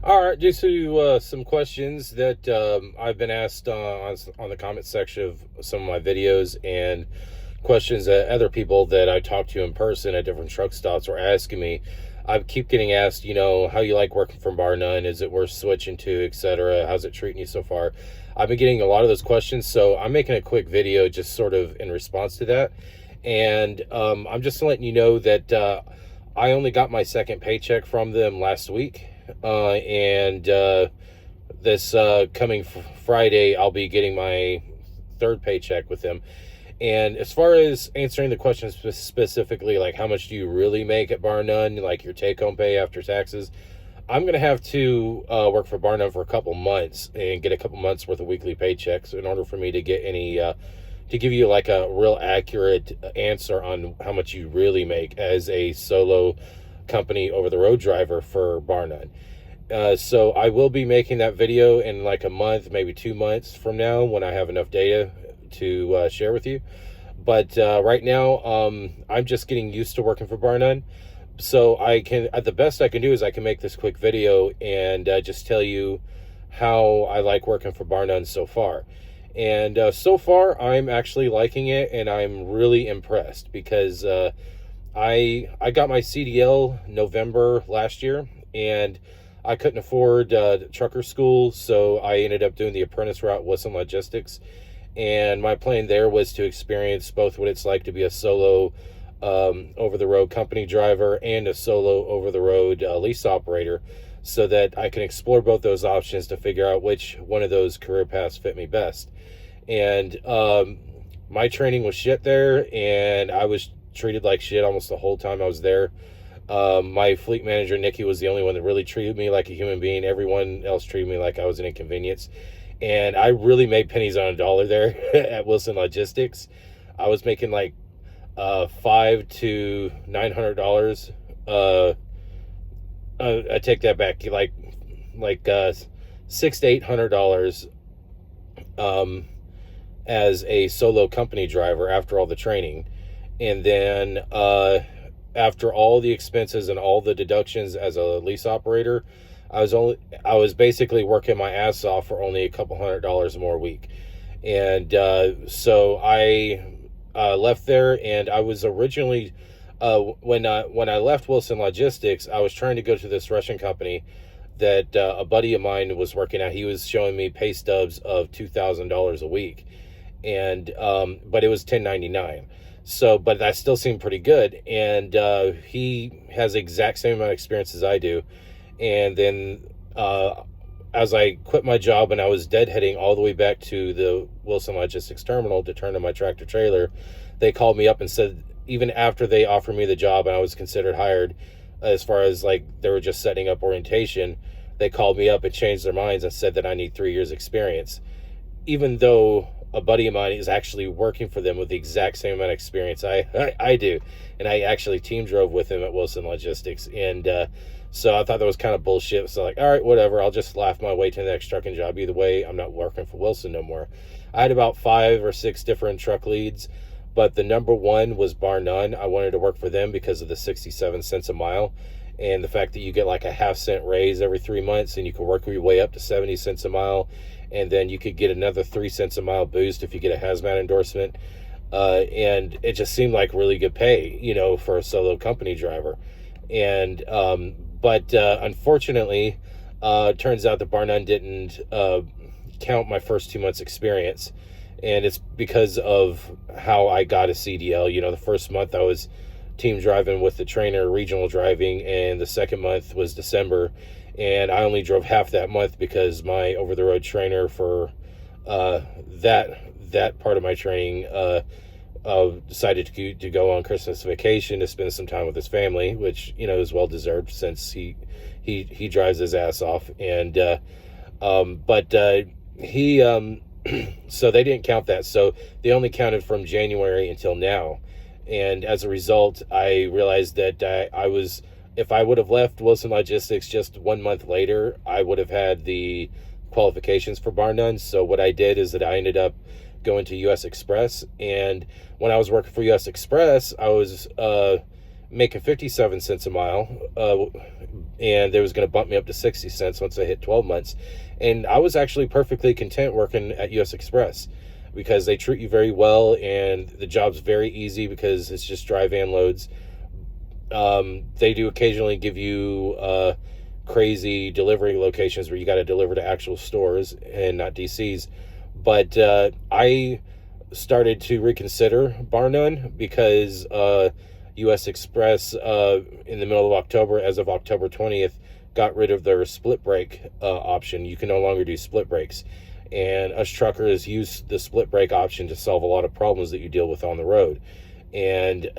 All right, just to some questions that I've been asked on the comment section of some of my videos, and questions that other people that I talk to in person at different truck stops are asking me. I keep getting asked, how you like working from Barr Nunn? Is it worth switching to, etc.? How's it treating you so far? I've been getting a lot of those questions, so I'm making a quick video just sort of in response to that. And I'm just letting you know that I only got my second paycheck from them last week. And this coming Friday, I'll be getting my third paycheck with them. And as far as answering the question specifically, like how much do you really make at Barr Nunn, like your take-home pay after taxes, I'm going to have to work for Barr Nunn for a couple months and get a couple months worth of weekly paychecks in order for me to get any, to give you like a real accurate answer on how much you really make as a solo company over-the-road driver for Barr Nunn. So I will be making that video in like a month, maybe 2 months from now when I have enough data to share with you. But right now, I'm just getting used to working for Barr Nunn. So the best I can do is I can make this quick video and just tell you how I like working for Barr Nunn so far. And so far, I'm actually liking it, and I'm really impressed because I got my CDL November last year, and I couldn't afford trucker school, so I ended up doing the apprentice route with some logistics. And my plan there was to experience both what it's like to be a solo over-the-road company driver and a solo over-the-road lease operator, so that I can explore both those options to figure out which one of those career paths fit me best. And my training was shit there, and I was treated like shit almost the whole time I was there. My fleet manager, Nikki, was the only one that really treated me like a human being. Everyone else treated me like I was an inconvenience. And I really made pennies on a dollar there at Wilson Logistics. I was making like $500 to $900. I take that back, like $600 to $800 as a solo company driver after all the training. And then after all the expenses and all the deductions as a lease operator, I was basically working my ass off for only a couple $100 more a week. And so I left there, and I was originally when I left Wilson Logistics, I was trying to go to this Russian company that a buddy of mine was working at. He was showing me pay stubs of $2,000 a week, and but it was 1099. So, but that still seemed pretty good. And he has the exact same amount of experience as I do. And then as I quit my job and I was deadheading all the way back to the Wilson Logistics terminal to turn to my tractor trailer, they called me up and said, even after they offered me the job and I was considered hired, as far as like they were just setting up orientation, they called me up and changed their minds and said that I need 3 years experience, even though a buddy of mine is actually working for them with the exact same amount of experience I do. And I actually team drove with him at Wilson Logistics. And so I thought that was kind of bullshit. So like, all right, whatever. I'll just laugh my way to the next trucking job. Either way, I'm not working for Wilson no more. I had about 5 or 6 different truck leads, but the number one was Barr Nunn. I wanted to work for them because of the 67 cents a mile and the fact that you get like a half-cent raise every 3 months, and you can work your way up to 70 cents a mile. And then you could get another 3 cents a mile boost if you get a hazmat endorsement. And it just seemed like really good pay, for a solo company driver. And, but unfortunately, it turns out that Barr Nunn didn't count my first 2 months experience. And it's because of how I got a CDL. The first month I was team driving with the trainer, regional driving, and the second month was December. And I only drove half that month because my over-the-road trainer for that part of my training decided to go on Christmas vacation to spend some time with his family, which is well deserved since he drives his ass off. And he so they didn't count that. So they only counted from January until now. And as a result, I realized that if I would have left Wilson Logistics just 1 month later, I would have had the qualifications for Barr Nunn. So what I did is that I ended up going to U.S. Express. And when I was working for U.S. Express, I was making 57 cents a mile, and they was going to bump me up to 60 cents once I hit 12 months. And I was actually perfectly content working at US Express because they treat you very well, and the job's very easy because it's just dry van loads. They do occasionally give you crazy delivery locations where you got to deliver to actual stores and not DCs. But I started to reconsider Barr Nunn because US Express in the middle of October, as of October 20th, got rid of their split brake option. You can no longer do split brakes. And us truckers use the split brake option to solve a lot of problems that you deal with on the road. And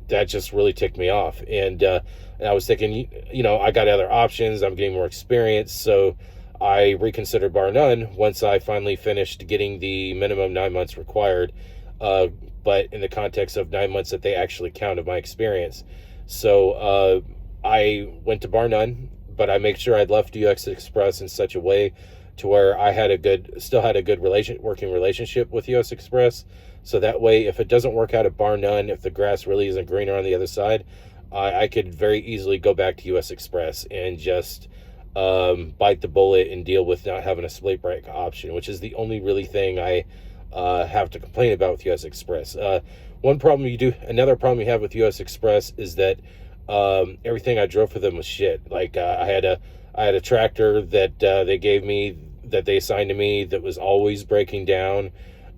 that just really ticked me off. And I was thinking, I got other options. I'm getting more experience. So I reconsidered Barr Nunn once I finally finished getting the minimum 9 months required, but in the context of 9 months that they actually count of my experience. So I went to Barr Nunn, but I make sure I'd left US Express in such a way to where I had still had a good working relationship with US Express. So that way, if it doesn't work out at Barr Nunn, if the grass really isn't greener on the other side, I could very easily go back to US Express and just bite the bullet and deal with not having a split brake option, which is the only really thing I have to complain about with US Express. Another problem you have with US Express is that everything I drove for them was shit. Like I had a tractor that they assigned to me that was always breaking down.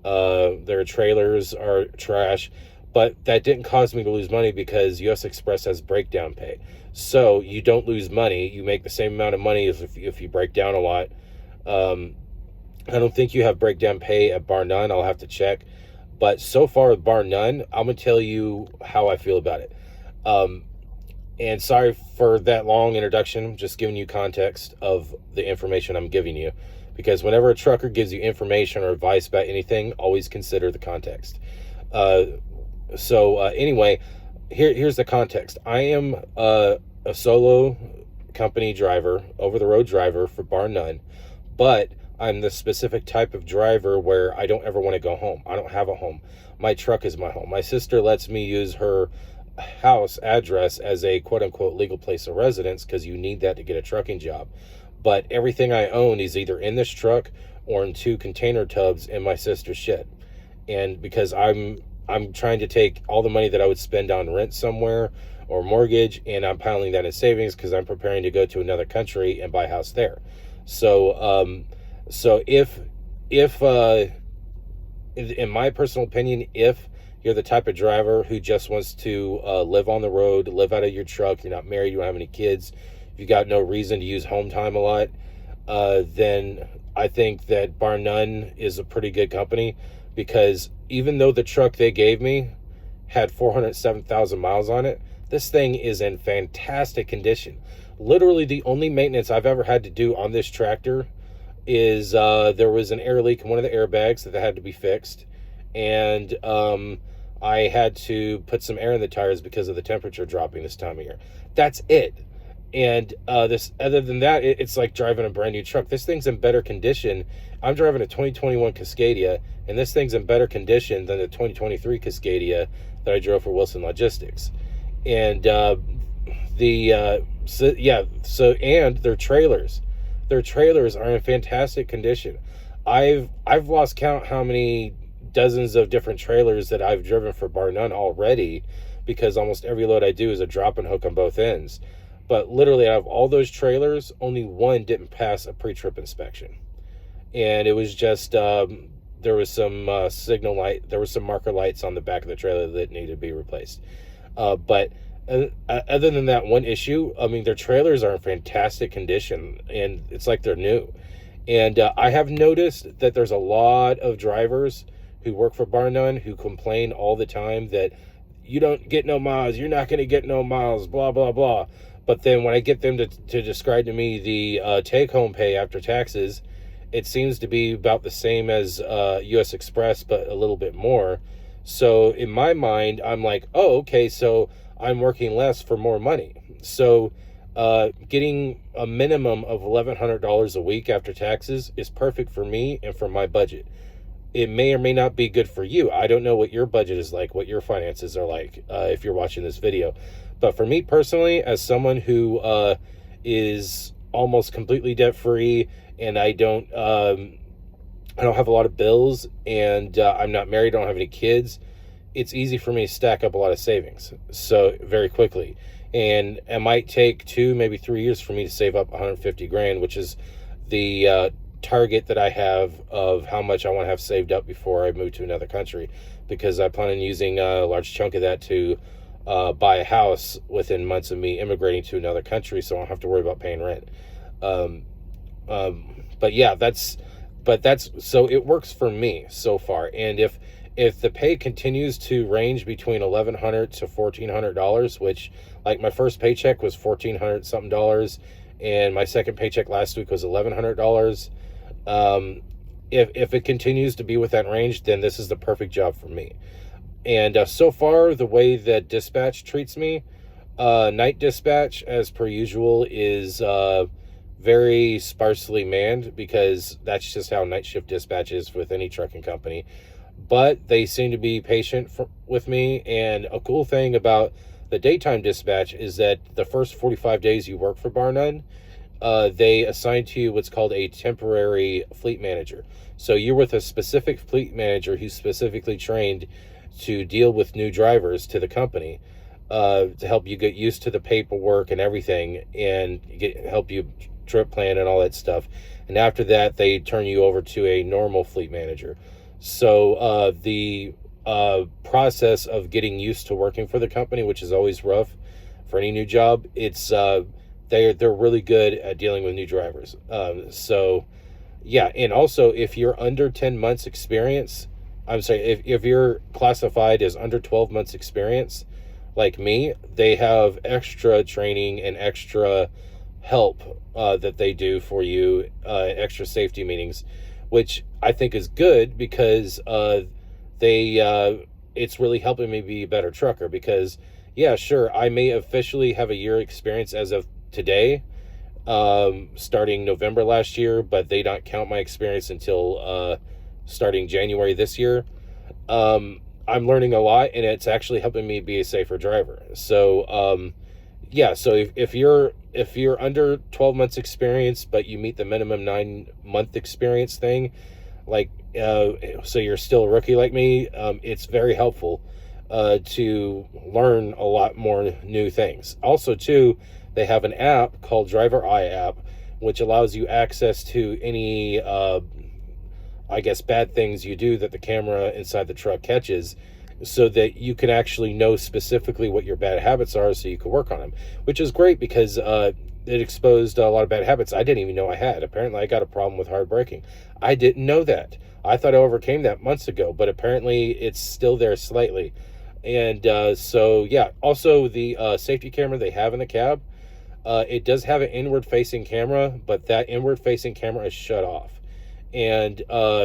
Their trailers are trash, but that didn't cause me to lose money because US Express has breakdown pay. So you don't lose money. You make the same amount of money as if you break down a lot. I don't think you have breakdown pay at Barr Nunn. I'll have to check. But so far with Barr Nunn, I'm going to tell you how I feel about it. And sorry for that long introduction. I'm just giving you context of the information I'm giving you. Because whenever a trucker gives you information or advice about anything, always consider the context. Anyway, here's the context. I am a solo company driver, over-the-road driver for Barr Nunn, but I'm the specific type of driver where I don't ever want to go home. I don't have a home. My truck is my home. My sister lets me use her house address as a quote-unquote legal place of residence because you need that to get a trucking job. But everything I own is either in this truck or in 2 container tubs in my sister's shed. And because I'm trying to take all the money that I would spend on rent somewhere or mortgage, and I'm piling that in savings because I'm preparing to go to another country and buy a house there. So if in my personal opinion, if you're the type of driver who just wants to live on the road, live out of your truck, you're not married, you don't have any kids, you got no reason to use home time a lot, then I think that Barr Nunn is a pretty good company, because even though the truck they gave me had 407,000 miles on it, this thing is in fantastic condition. Literally the only maintenance I've ever had to do on this tractor is there was an air leak in one of the airbags that had to be fixed, and I had to put some air in the tires because of the temperature dropping this time of year. That's it. And other than that, it's like driving a brand new truck. This thing's in better condition. I'm driving a 2021 Cascadia, and this thing's in better condition than the 2023 Cascadia that I drove for Wilson Logistics. And and their trailers are in fantastic condition. I've lost count how many dozens of different trailers that I've driven for Barr Nunn already, because almost every load I do is a drop and hook on both ends. But literally, out of all those trailers, only one didn't pass a pre-trip inspection. And it was just, there was some signal light, there was some marker lights on the back of the trailer that needed to be replaced. But other than that one issue, I mean, their trailers are in fantastic condition, and it's like they're new. And I have noticed that there's a lot of drivers who work for Barr Nunn who complain all the time that you don't get no miles, you're not going to get no miles, blah, blah, blah. But then when I get them to describe to me the take-home pay after taxes, it seems to be about the same as US Express, but a little bit more. So in my mind, I'm like, oh, okay, so I'm working less for more money. So getting a minimum of $1,100 a week after taxes is perfect for me and for my budget. it may or may not be good for you. I don't know what your budget is like, what your finances are like, if you're watching this video. But for me personally, as someone who is almost completely debt free, and I don't have a lot of bills, and I'm not married, I don't have any kids, it's easy for me to stack up a lot of savings so very quickly. And it might take 2, maybe 3 years for me to save up 150 grand, which is the target that I have of how much I want to have saved up before I move to another country, because I plan on using a large chunk of that to buy a house within months of me immigrating to another country, so I don't have to worry about paying rent. But yeah, so it works for me so far. And if the pay continues to range between $1,100 to $1,400, which, like, my first paycheck was $1,400 something dollars, and my second paycheck last week was $1,100. If it continues to be with that range, then this is the perfect job for me. And so far, the way that dispatch treats me, night dispatch, as per usual, is very sparsely manned, because that's just how night shift dispatch is with any trucking company. But they seem to be patient with me. And a cool thing about the daytime dispatch is that the first 45 days you work for Barr Nunn, they assign to you what's called a temporary fleet manager. So you're with a specific fleet manager who's specifically trained to deal with new drivers to the company, to help you get used to the paperwork and everything, and help you trip plan and all that stuff. And after that, they turn you over to a normal fleet manager. So the process of getting used to working for the company, which is always rough for any new job, it's they're really good at dealing with new drivers. So yeah, and also if you're under 10 months experience, I'm sorry, if you're classified as under 12 months experience, like me, they have extra training and extra help that they do for you, extra safety meetings, which I think is good, because it's really helping me be a better trucker. Because yeah, sure, I may officially have a year experience as of today, starting November last year, but they don't count my experience until starting January this year. I'm learning a lot, and it's actually helping me be a safer driver. So yeah, so if you're under 12 months experience, but you meet the minimum 9-month experience thing, like, so you're still a rookie like me, it's very helpful to learn a lot more new things. Also too, they have an app called Driver Eye app, which allows you access to any I guess bad things you do that the camera inside the truck catches, so that you can actually know specifically what your bad habits are, so you can work on them, which is great, because it exposed a lot of bad habits I didn't even know I had. Apparently I got a problem with hard braking. I didn't know that. I thought I overcame that months ago, but apparently it's still there slightly. And so yeah, also the safety camera they have in the cab, it does have an inward facing camera, but that inward facing camera is shut off. And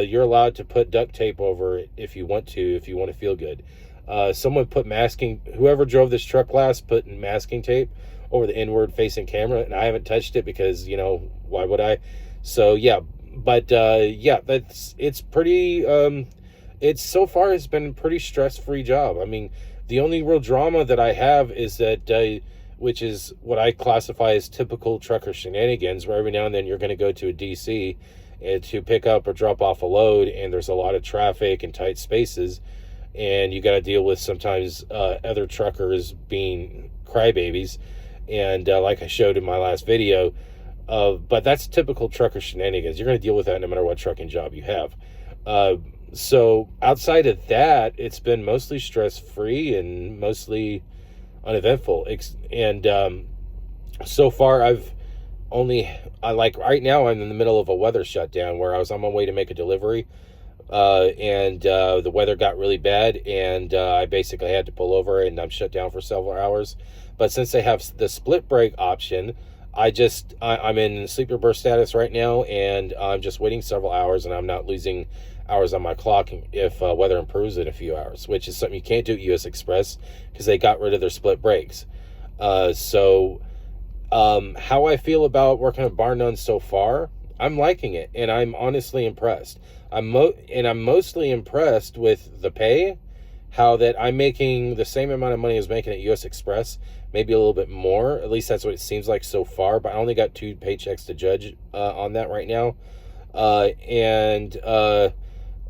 you're allowed to put duct tape over it if you want to feel good. Someone put whoever drove this truck last put masking tape over the inward facing camera, and I haven't touched it because, why would I? So yeah, but yeah, it's pretty, it's so far has been a pretty stress-free job. I mean, the only real drama that I have is that, which is what I classify as typical trucker shenanigans, where every now and then you're going to go to a DC to pick up or drop off a load, and there's a lot of traffic and tight spaces, and you got to deal with sometimes other truckers being crybabies, and like I showed in my last video, but that's typical trucker shenanigans. You're going to deal with that no matter what trucking job you have. So outside of that, it's been mostly stress-free and mostly uneventful, and so far right now I'm in the middle of a weather shutdown, where I was on my way to make a delivery, and the weather got really bad, and I basically had to pull over, and I'm shut down for several hours. But since they have the split brake option, I'm in sleeper burst status right now, and I'm just waiting several hours, and I'm not losing hours on my clock if weather improves in a few hours, which is something you can't do at US Express because they got rid of their split brakes. So how I feel about working at Barr Nunn so far, I'm liking it, and I'm honestly impressed. I'm mostly impressed with the pay, how that I'm making the same amount of money as making at US Express, maybe a little bit more. At least that's what it seems like so far, but I only got 2 paychecks to judge on that right now. And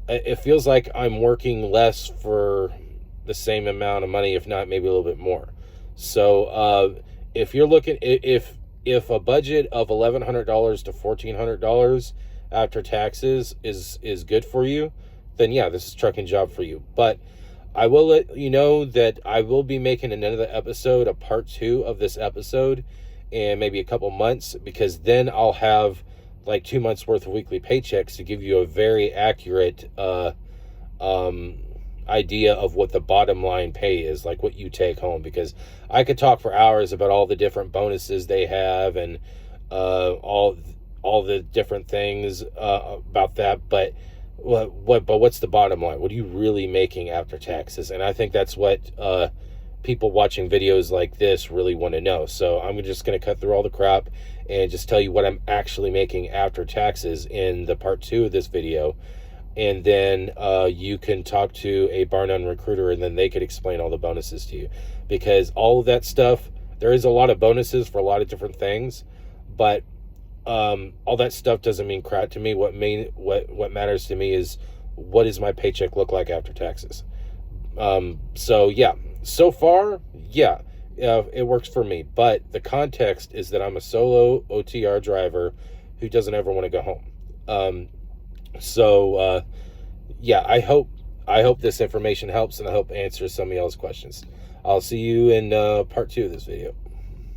it feels like I'm working less for the same amount of money, if not maybe a little bit more. So if you're looking, if a budget of $1,100 to $1,400 after taxes is good for you, then yeah, this is trucking job for you. But I will let you know that I will be making another episode, a part 2 of this episode, in maybe a couple months, because then I'll have like 2 months worth of weekly paychecks to give you a very accurate idea of what the bottom line pay is, like what you take home. Because I could talk for hours about all the different bonuses they have and all the different things about that, but what's the bottom line? What are you really making after taxes? And I think that's what people watching videos like this really want to know. So I'm just going to cut through all the crap and just tell you what I'm actually making after taxes in the part 2 of this video. And then you can talk to a Barr Nunn recruiter, and then they could explain all the bonuses to you. Because all of that stuff, there is a lot of bonuses for a lot of different things, but all that stuff doesn't mean crap to me. What matters to me is, what does my paycheck look like after taxes? So yeah, so far, yeah, it works for me. But the context is that I'm a solo OTR driver who doesn't ever want to go home. Yeah, I hope this information helps, and I hope it answers some of y'all's questions. I'll see you in part 2 of this video.